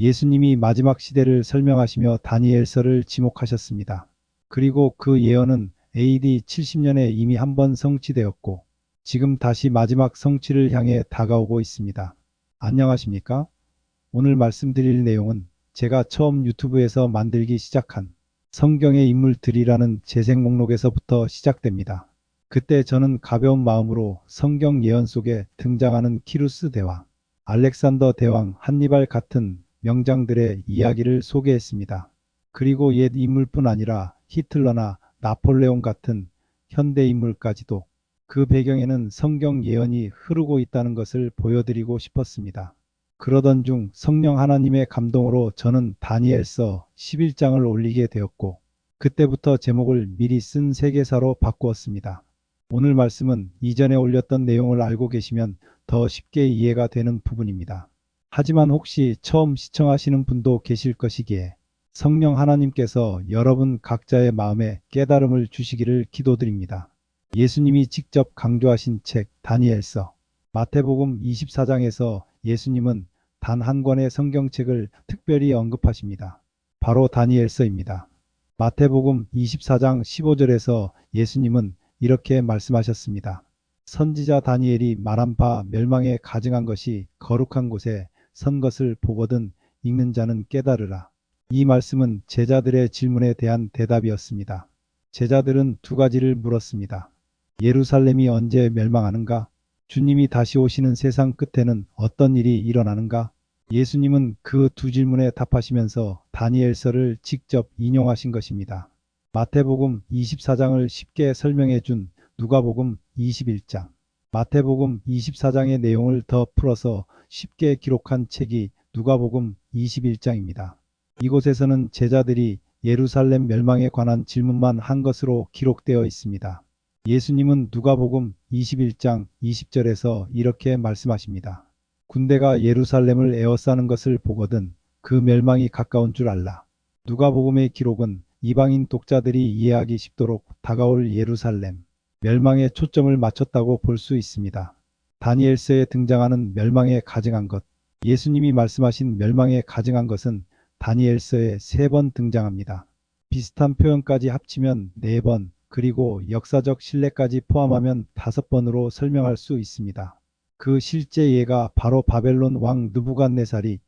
예수님이 마지막 시대를 설명하시며 다니엘서를 지목하셨습니다. 그리고 그 예언은 AD 70년에 이미 한 번 성취되었고 지금 다시 마지막 성취를 향해 다가오고 있습니다. 안녕하십니까? 오늘 말씀드릴 내용은 제가 처음 유튜브에서 만들기 시작한 성경의 인물들이라는 재생 목록에서부터 시작됩니다. 그때 저는 가벼운 마음으로 성경 예언 속에 등장하는 키루스 대왕, 알렉산더 대왕, 한니발 같은 명장들의 이야기를 소개했습니다. 그리고 옛 인물뿐 아니라 히틀러나 나폴레옹 같은 현대 인물까지도 그 배경에는 성경 예언이 흐르고 있다는 것을 보여드리고 싶었습니다. 그러던 중 성령 하나님의 감동으로 저는 다니엘서 11장을 올리게 되었고 그때부터 제목을 미리 쓴 세계사로 바꾸었습니다. 오늘 말씀은 이전에 올렸던 내용을 알고 계시면 더 쉽게 이해가 되는 부분입니다. 하지만 혹시 처음 시청하시는 분도 계실 것이기에 성령 하나님께서 여러분 각자의 마음에 깨달음을 주시기를 기도드립니다. 예수님이 직접 강조하신 책 다니엘서 마태복음 24장에서 예수님은 단 한 권의 성경책을 특별히 언급하십니다. 바로 다니엘서입니다. 마태복음 24장 15절에서 예수님은 이렇게 말씀하셨습니다. 선지자 다니엘이 말한 바 멸망에 가증한 것이 거룩한 곳에 선 것을 보거든 읽는 자는 깨달으라. 이 말씀은 제자들의 질문에 대한 대답이었습니다. 제자들은 두 가지를 물었습니다. 예루살렘이 언제 멸망하는가? 주님이 다시 오시는 세상 끝에는 어떤 일이 일어나는가? 예수님은 그 두 질문에 답하시면서 다니엘서를 직접 인용하신 것입니다. 마태복음 24장을 쉽게 설명해 준 누가복음 21장, 마태복음 24장의 내용을 더 풀어서 쉽게 기록한 책이 누가복음 21장입니다. 이곳에서는 제자들이 예루살렘 멸망에 관한 질문만 한 것으로 기록되어 있습니다. 예수님은 누가복음 21장 20절에서 이렇게 말씀하십니다. 군대가 예루살렘을 에워싸는 것을 보거든 그 멸망이 가까운 줄 알라. 누가복음의 기록은 이방인 독자들이 이해하기 쉽도록 다가올 예루살렘, 멸망에 초점을 맞췄다고 볼 수 있습니다. 다니엘서에 등장하는 멸망에 가증한 것, 예수님이 말씀하신 멸망에 가증한 것은 다니엘서에 3번 등장합니다. 비슷한 표현까지 합치면 4번, 그리고 역사적 신뢰까지 포함하면 5번으로 설명할 수 있습니다. 그 실제 예가 바로 바벨론 왕 느부갓네살이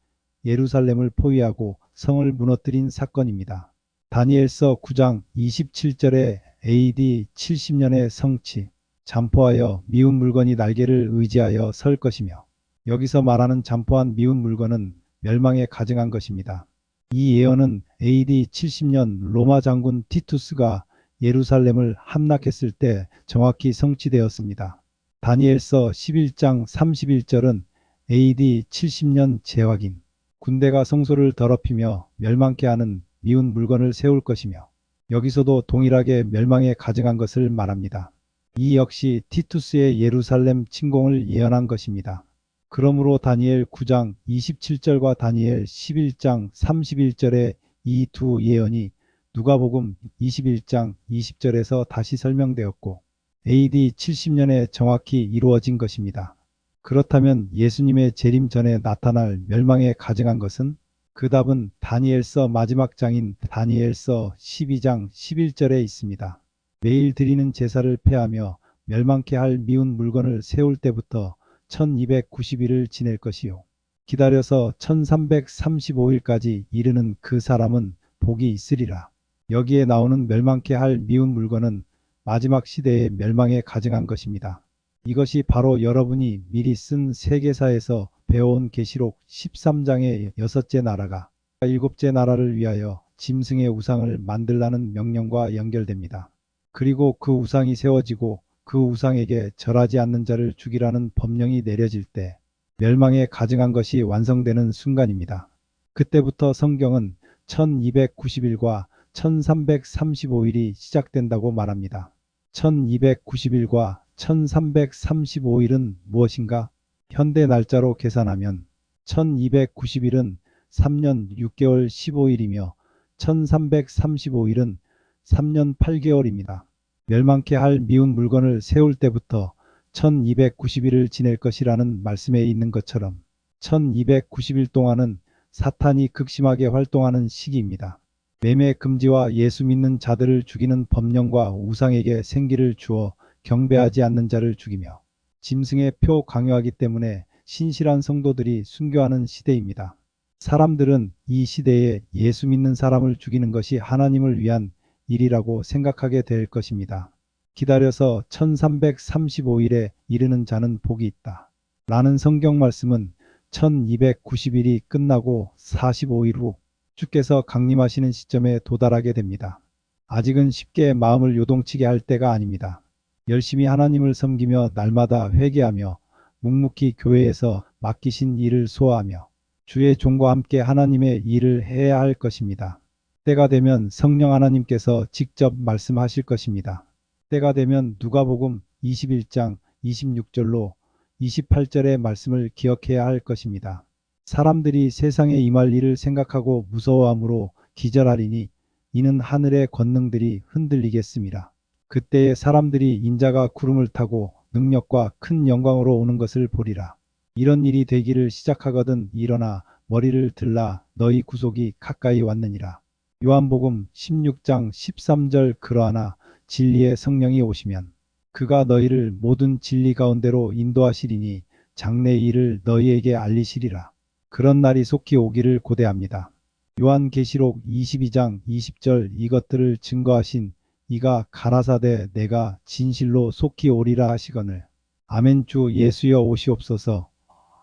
예루살렘을 포위하고 성을 무너뜨린 사건입니다. 다니엘서 9장 27절에 AD 70년의 성취, 잠포하여 미운 물건이 날개를 의지하여 설 것이며 여기서 말하는 잠포한 미운 물건은 멸망에 가증한 것입니다. 이 예언은 AD 70년 로마 장군 티투스가 예루살렘을 함락했을 때 정확히 성취되었습니다. 다니엘서 11장 31절은 AD 70년 재확인, 군대가 성소를 더럽히며 멸망케 하는 미운 물건을 세울 것이며 여기서도 동일하게 멸망에 가증한 것을 말합니다. 이 역시 티투스의 예루살렘 침공을 예언한 것입니다. 그러므로 다니엘 9장 27절과 다니엘 11장 31절의 이 두 예언이 누가복음 21장 20절에서 다시 설명되었고 AD 70년에 정확히 이루어진 것입니다. 그렇다면 예수님의 재림 전에 나타날 멸망에 가증한 것은? 그 답은 다니엘서 마지막 장인 다니엘서 12장 11절에 있습니다. 매일 드리는 제사를 폐하며 멸망케 할 미운 물건을 세울 때부터 1290일을 지낼 것이요. 기다려서 1335일까지 이르는 그 사람은 복이 있으리라. 여기에 나오는 멸망케 할 미운 물건은 마지막 시대의 멸망에 가증한 것입니다. 이것이 바로 여러분이 미리 쓴 세계사에서 배워온 계시록 13장의 6째 나라가 7째 나라를 위하여 짐승의 우상을 만들라는 명령과 연결됩니다. 그리고 그 우상이 세워지고 그 우상에게 절하지 않는 자를 죽이라는 법령이 내려질 때 멸망에 가증한 것이 완성되는 순간입니다. 그때부터 성경은 1290일과 1335일이 시작된다고 말합니다. 1290일과 1335일은 무엇인가? 현대 날짜로 계산하면 1290일은 3년 6개월 15일이며 1335일은 3년 8개월입니다. 멸망케 할 미운 물건을 세울 때부터 1290일을 지낼 것이라는 말씀에 있는 것처럼 1290일 동안은 사탄이 극심하게 활동하는 시기입니다. 매매 금지와 예수 믿는 자들을 죽이는 법령과 우상에게 생기를 주어 경배하지 않는 자를 죽이며 짐승의 표 강요하기 때문에 신실한 성도들이 순교하는 시대입니다. 사람들은 이 시대에 예수 믿는 사람을 죽이는 것이 하나님을 위한 일이라고 생각하게 될 것입니다. 기다려서 1335일에 이르는 자는 복이 있다. 라는 성경 말씀은 1290일이 끝나고 45일 후 주께서 강림하시는 시점에 도달하게 됩니다. 아직은 쉽게 마음을 요동치게 할 때가 아닙니다. 열심히 하나님을 섬기며 날마다 회개하며 묵묵히 교회에서 맡기신 일을 소화하며 주의 종과 함께 하나님의 일을 해야 할 것입니다. 때가 되면 성령 하나님께서 직접 말씀하실 것입니다. 때가 되면 누가복음 21장 26절로 28절의 말씀을 기억해야 할 것입니다. 사람들이 세상에 임할 일을 생각하고 무서워함으로 기절하리니 이는 하늘의 권능들이 흔들리겠습니다. 그때에 사람들이 인자가 구름을 타고 능력과 큰 영광으로 오는 것을 보리라. 이런 일이 되기를 시작하거든 일어나 머리를 들라 너희 구속이 가까이 왔느니라. 요한복음 16장 13절 그러하나 진리의 성령이 오시면 그가 너희를 모든 진리 가운데로 인도하시리니 장래 일을 너희에게 알리시리라. 그런 날이 속히 오기를 고대합니다. 요한계시록 22장 20절 이것들을 증거하신 이가 가라사대 내가 진실로 속히 오리라 하시거늘. 아멘. 주 예수여 오시옵소서.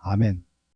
아멘.